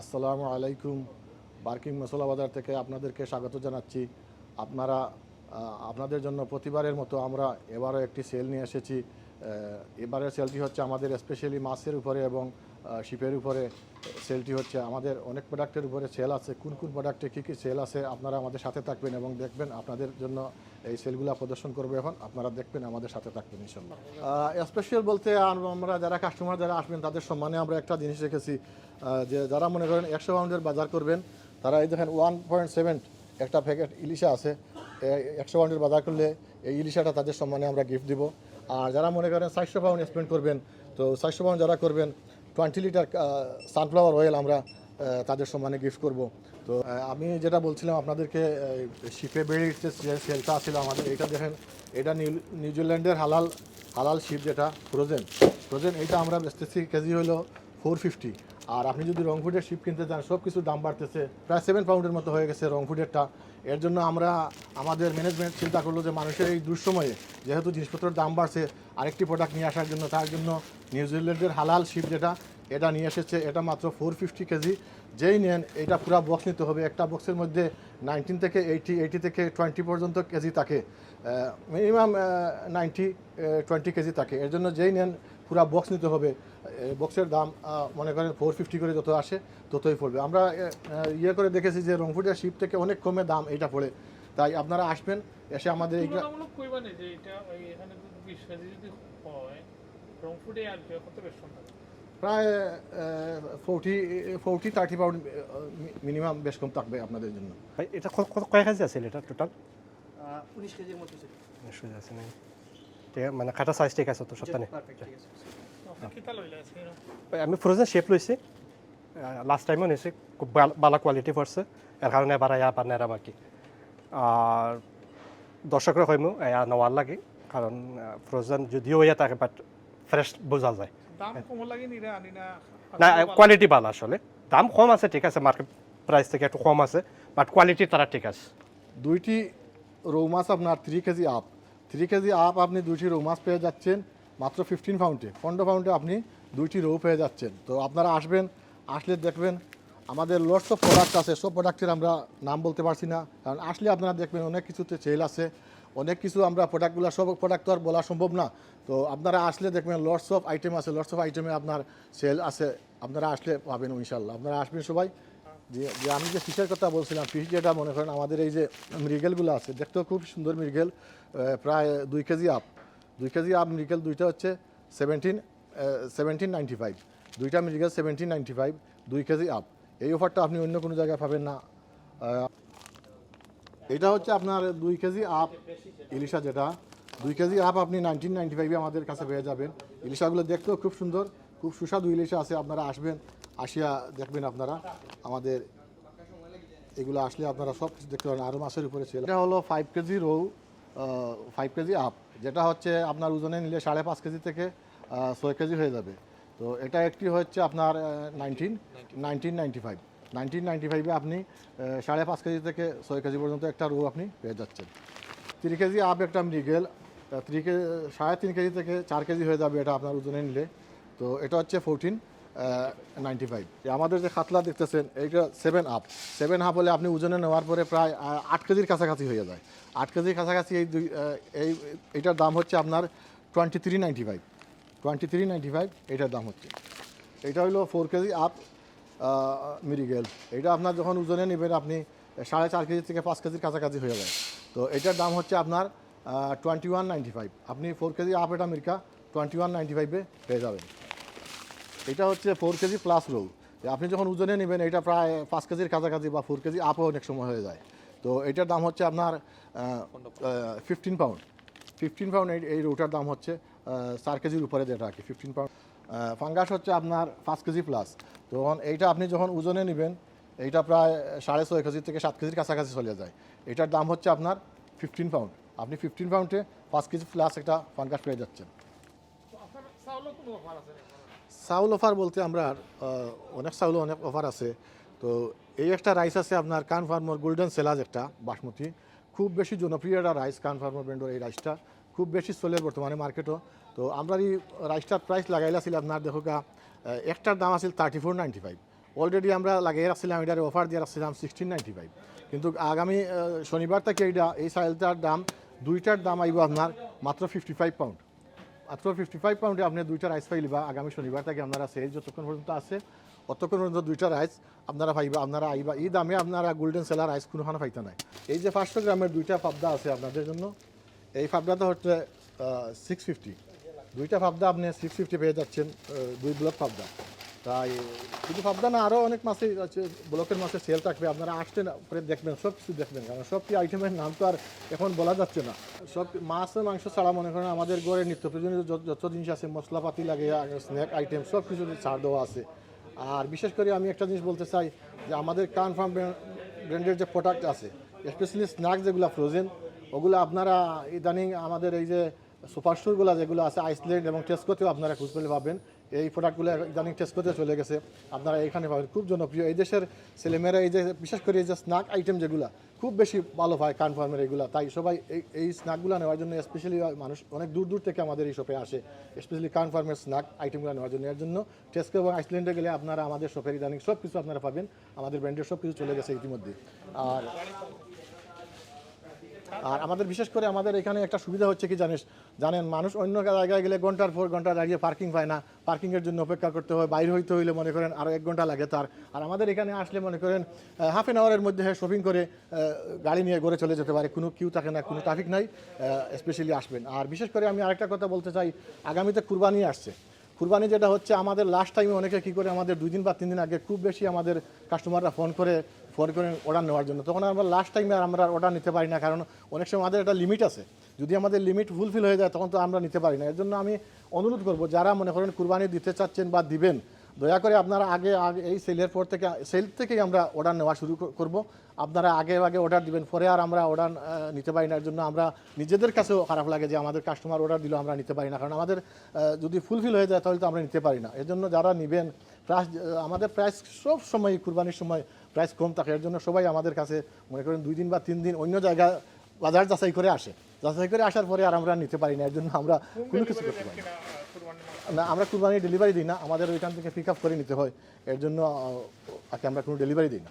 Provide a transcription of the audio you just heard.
আসসালামু আলাইকুম। বার্কিং মশলা বাজার থেকে আপনাদেরকে স্বাগত জানাচ্ছি। আপনারা আপনাদের জন্য প্রতিবারের মতো আমরা এবারও একটি সেল নিয়ে এসেছি। এবারের সেলটি হচ্ছে আমাদের স্পেশালি মাছের উপরে এবং শিপের উপরে সেলটি হচ্ছে। আমাদের অনেক প্রোডাক্টের উপরে সেল আছে। কোন কোন প্রোডাক্টে কী কী সেল আছে আপনারা আমাদের সাথে থাকবেন এবং দেখবেন। আপনাদের জন্য এই সেলগুলো প্রদর্শন করবে এখন, আপনারা দেখবেন, আমাদের সাথে থাকবেন ইনশাল্লাহ। স্পেশাল বলতে আমরা যারা কাস্টমার যারা আসবেন তাদের সম্মানে আমরা একটা জিনিস রেখেছি, যে যারা মনে করেন 100 পাউন্ডের বাজার করবেন তারা এই দেখেন 1.7 একটা প্যাকেট ইলিশা আছে। 100 পাউন্ডের বাজার করলে এই ইলিশাটা তাদের সম্মানে আমরা গিফট দিব। আর যারা মনে করেন 400 পাউন্ড স্পেন্ড করবেন, তো 400 পাউন্ড যারা করবেন 20 লিটার সানফ্লাওয়ার অয়েল আমরা তাদের সম্মানে গিফট করব। তো আমি যেটা বলছিলাম আপনাদেরকে, শিপে বেড়ে যে সেলটা ছিল আমাদের, এটা দেখেন, এটা নিউজিল্যান্ডের হালাল শিপ, যেটা ফ্রোজেন এইটা আমরা বেচতেছি কেজি হলো 450। আর আপনি যদি রংফুডের শিপ কিনতে চান, সব কিছুর দাম বাড়তেছে, প্রায় 7 পাউন্ডের মতো হয়ে গেছে রংফুডেরটা। এর জন্য আমাদের ম্যানেজমেন্ট চিন্তা করলো যে মানুষের এই দুঃসময়ে যেহেতু জিনিসপত্রের দাম বাড়ছে, আরেকটি প্রোডাক্ট নিয়ে আসার জন্য, তার জন্য নিউজিল্যান্ডের হালাল শিপ যেটা এটা নিয়ে এসেছে। এটা মাত্র 450 কেজি। যেই নেন এটা পুরো বক্স নিতে হবে। একটা বক্সের মধ্যে 19 থেকে 80 থেকে 20 পর্যন্ত কেজি থাকে, মিনিমাম 20 কেজি থাকে। এর জন্য যেই নেন পুরো বক্স নিতে হবে। বক্সের দাম মনে করেন 450 করে যত আসে ততই পড়বে। আমরা করে দেখেছি যে রংপুরের শিপ থেকে অনেক কমে দাম এইটা পড়ে। তাই আপনারা আসবেন, এসে আমাদের এই প্রায় 40-30 পাউন্ড মিনিমাম বেশ কম থাকবে আপনাদের জন্য। ভাই এটা কয় কেজি আছে এটা টোটাল? 19 কেজির মতো ছিল। 19 কেজি আছে নাকি? ঠিক আছে, মানে কাটা সাইজ ঠিক আছে তো সপ্তাহে? পারফেক্ট, ঠিক আছে। ভাই আমি ফ্রোজেন শেপ লইছি, লাস্ট টাইমও নিয়েছি, খুব ভালো কোয়ালিটি পড়ছে। এর কারণে এবার আবার নেরাম আর কি। আর দর্শকরা কইমু নেওয়ার লাগে, কারণ ফ্রোজেন যদিও ইয়ে থাকে বাট ফ্রেশ বোঝা যায়। দাম কম লাগে নিরা আনি না? না, কোয়ালিটি ভালো আসলে। দাম কম আছে, ঠিক আছে, মার্কেট প্রাইস থেকে একটু কম আছে, বাট কোয়ালিটি তারা ঠিক আছে। দুইটি রৌ মাছ আপনার 3 কেজি আপ, 3 কেজি আপ আপনি দুইটি রৌ মাছ পেয়ে যাচ্ছেন মাত্র 15 পাউন্ডে। 15 পাউন্ডে আপনি দুইটি রৌ পেয়ে যাচ্ছেন। তো আপনারা আসবেন, আসলে দেখবেন আমাদের লটস অফ প্রোডাক্ট আছে। সব প্রোডাক্টের আমরা নাম বলতে পারছি না, কারণ আসলে আপনারা দেখবেন অনেক কিছুতে সেল আছে, অনেক কিছু আমরা প্রোডাক্টগুলো, সব প্রোডাক্ট তো আর বলা সম্ভব না। তো আপনারা আসলে দেখবেন লটস অফ আইটেম আছে, লটস অফ আইটেমে আপনার সেল আছে। আপনারা আসলে পাবেন ইনশাল্লাহ। আপনারা আসবেন সবাই। যে আমি যে ফিশের কথা বলছিলাম, ফিশ যেটা মনে করেন আমাদের এই যে মৃগেলগুলো আছে, দেখতেও খুব সুন্দর মৃগেল, প্রায় 2 কেজি আপ। 2 কেজি আপ মৃগেল দুইটা হচ্ছে 1795। দুইটা মৃগেল 1795, 2 কেজি আপ। এই অফারটা আপনি অন্য কোনো জায়গায় পাবেন না। এটা হচ্ছে আপনার 2 কেজি আপ ইলিশা, যেটা 2 কেজি আপ আপনি 1995 আমাদের কাছে পেয়ে যাবেন। ইলিশাগুলো দেখতেও খুব সুন্দর, খুব সুস্বাদু ইলিশা আছে। আপনারা আসবেন, আসিয়া দেখবেন আপনারা আমাদের এগুলো আসলে আপনারা সব কিছু দেখতে পারেন। আরও মাছের উপরে ছিল। এটা হলো 5 কেজি রৌ, 5 কেজি আপ, যেটা হচ্ছে আপনার ওজনে নিলে 5.5 কেজি থেকে 6 কেজি হয়ে যাবে। তো এটা একটি হচ্ছে আপনার 1995 আপনি 5.5 কেজি থেকে 6 কেজি পর্যন্ত একটা রৌ আপনি পেয়ে যাচ্ছেন। 3 কেজি আপ একটা মৃগেল 3.5 কেজি থেকে 4 কেজি হয়ে যাবে এটা আপনার ওজনে নিলে। তো এটা হচ্ছে 1495। আমাদের যে কাতলা দেখতেছেন এইটা 7 আপ হলে আপনি ওজনে নেওয়ার পরে প্রায় 8 কেজির কাছাকাছি হয়ে যায়। 8 কেজির কাছাকাছি এইটার দাম হচ্ছে আপনার 2395 এইটার দাম হচ্ছে। এটা হলো 4 কেজি আপ মিরিগেল। এটা আপনার যখন ওজনে নেবেন আপনি 4.5 কেজি থেকে 5 কেজির কাছাকাছি হয়ে যায়। তো এটার দাম হচ্ছে আপনার 2195। আপনি 4 কেজি আপ এটা মির্কা 2195-এ পেয়ে যাবেন। এটা হচ্ছে 4 কেজি প্লাস রৌ। আপনি যখন ওজনে নেবেন এটা প্রায় 5 কেজির কাছাকাছি বা 4 কেজি আপও অনেক সময় হয়ে যায়। তো এটার দাম হচ্ছে আপনার 15 পাউন্ড। 15 পাউন্ড এই রৌটার দাম হচ্ছে 4 কেজির উপরে, যেটা আর কি 15 পাউন্ড। ফাঙ্গাস হচ্ছে আপনার 5 কেজি প্লাস। তখন এইটা আপনি যখন ওজনে নেবেন এইটা প্রায় 6.5 কেজি থেকে 7 কেজির কাছাকাছি চলে যায়। এটার দাম হচ্ছে আপনার 15 পাউন্ড। আপনি 15 পাউন্ডে 5 কেজি প্লাস একটা ফাঙ্গাস পেয়ে যাচ্ছেন। চাউল অফার বলতে আমরা অনেক চাউলও অনেক অফার আছে। তো এই একটা রাইস আছে আপনার কান ফার্মার গোল্ডেন সেলাজ, একটা বাসমতি, খুব বেশি জনপ্রিয় একটা রাইস। কান ফার্মার ব্র্যান্ডের এই রাইসটা খুব বেশি চলে বর্তমানে মার্কেটও। তো আমরা এই রাইসটার প্রাইস লাগাইলাছিল আপনার দেখো একটার দাম আছিল 3495, অলরেডি আমরা লাগিয়ে রাখছিলাম, এটার অফার দিয়ে রাখছিলাম 1695, কিন্তু আগামী শনিবার থেকে এই সাইলটার দাম দুইটার দাম আইব আপনার মাত্র 55 পাউন্ড। মাত্র 55 পাউন্ডে আপনি দুইটা রাইস পাইলিবা আগামী শনিবার থেকে আপনারা সেল যতক্ষণ পর্যন্ত আছে অতক্ষণ পর্যন্ত দুইটা রাইস আপনারা পাইবা, আপনারা আইবা এই দামে আপনারা গোল্ডেন সেলার রাইস কোনোখানে পাইতে নাই। এই যে 500 গ্রামের দুইটা পাবদা আছে আপনাদের জন্য, এই পাবদাটা হচ্ছে 650, দুইটা পাবদা আপনি 650 পেয়ে যাচ্ছেন, 2 ব্লক পাবদা। তাই শুধু পাবদা না, আরও অনেক মাছই আছে, ব্লকের মাছের সেল থাকবে, আপনারা আসতেন পরে দেখবেন, সব কিছু দেখবেন, কারণ সব কি আইটেমের নাম তো আর এখন বলা যাচ্ছে না। সব মাছ মাংস ছাড়া মনে করেন আমাদের ঘরে নিত্য প্রয়োজনীয় যত জিনিস আছে, মশলাপাতি লাগে, স্ন্যাক আইটেম সব কিছু ছাড় দেওয়া আছে। আর বিশেষ করে আমি একটা জিনিস বলতে চাই যে আমাদের কনফার্ম ব্র্যান্ডের যে প্রোডাক্ট আছে, স্পেশালি স্ন্যাক্স যেগুলো ফ্রোজেন, ওগুলো আপনারা ইদানিং আমাদের এই যে সুপার স্টোরগুলো যেগুলো আছে আইসল্যান্ড এবং টেস্কোতেও আপনারা খুঁজ পেলে পাবেন। এই প্রোডাক্টগুলো ইদানিং টেস্কোতে চলে গেছে, আপনারা এখানে পাবেন, খুব জনপ্রিয়। এই দেশের ছেলেমেয়েরা এই যে বিশেষ করে এই যে স্ন্যাক আইটেম যেগুলো খুব বেশি ভালো পায় কনফার্মের এগুলো, তাই সবাই এই স্ন্যাকগুলো নেওয়ার জন্য স্পেশালি মানুষ অনেক দূর দূর থেকে আমাদের এই শপে আসে, স্পেশালি কনফার্মের স্ন্যাক আইটেমগুলো নেওয়ার জন্য। এর জন্য টেস্কো এবং আইসল্যান্ডে গেলে আপনারা আমাদের শপের ইদানিং সব কিছু আপনারা পাবেন, আমাদের ব্র্যান্ডের সব কিছু চলে গেছে ইতিমধ্যে। আর আমাদের বিশেষ করে আমাদের এখানে একটা সুবিধা হচ্ছে কি জানেন, মানুষ অন্য জায়গায় গেলে ঘন্টার পর ঘন্টা দাঁড়িয়ে পার্কিং পায় না, পার্কিংয়ের জন্য অপেক্ষা করতে হয়, বাইরে হইতে হইলে মনে করেন আরও 1 ঘন্টা লাগে তার। আর আমাদের এখানে আসলে মনে করেন হাফ অ্যান আওয়ারের মধ্যে শপিং করে গাড়ি নিয়ে ঘরে চলে যেতে পারে, কোনো কিউ থাকে না, কোনো ট্রাফিক নাই, স্পেশালি আসবেন। আর বিশেষ করে আমি আরেকটা কথা বলতে চাই, আগামীতে কুরবানি আসছে। কুরবানি যেটা হচ্ছে আমাদের লাস্ট টাইমে অনেকে কী করে আমাদের 2 দিন বা 3 দিন আগে খুব বেশি আমাদের কাস্টমাররা ফোন করে অর্ডার নেওয়ার জন্য, তখন আমরা লাস্ট টাইমে আর আমরা অর্ডার নিতে পারি না, কারণ অনেক সময় আমাদের একটা লিমিট আছে, যদি আমাদের লিমিট ফুলফিল হয়ে যায় তখন তো আমরা নিতে পারি না। এর জন্য আমি অনুরোধ করব, যারা মনে করেন কুরবানি দিতে চাচ্ছেন বা দিবেন, দয়া করে আপনারা আগে এই সেলের পর থেকে সেল থেকেই আমরা অর্ডার নেওয়া শুরু করব। আপনারা আগে অর্ডার দিবেন, পরে আর আমরা অর্ডার নিতে পারি না। এর জন্য আমরা নিজেদের কাছেও খারাপ লাগে যে আমাদের কাস্টমার অর্ডার দিলেও আমরা নিতে পারি না, কারণ আমাদের যদি ফুলফিল হয়ে যায় তাহলে তো আমরা নিতে পারি না। এর জন্য যারা নেবেন, প্রাইস আমাদের প্রাইস সব সময় কুরবানির সময় প্রাইস কম থাকে, এর জন্য সবাই আমাদের কাছে মনে করেন 2 দিন বা 3 দিন অন্য জায়গায় বাজার যাচাই করে আসে, যাচাই করে আসার পরে আর আমরা নিতে পারি না। এর জন্য আমরা কোনো কিছু করতে পারি না, আমরা কুরবানি ডেলিভারি দিই না, আমাদের ওইখান থেকে পিক আপ করে নিতে হয়, এর জন্য আমরা কোনো ডেলিভারি দিই না।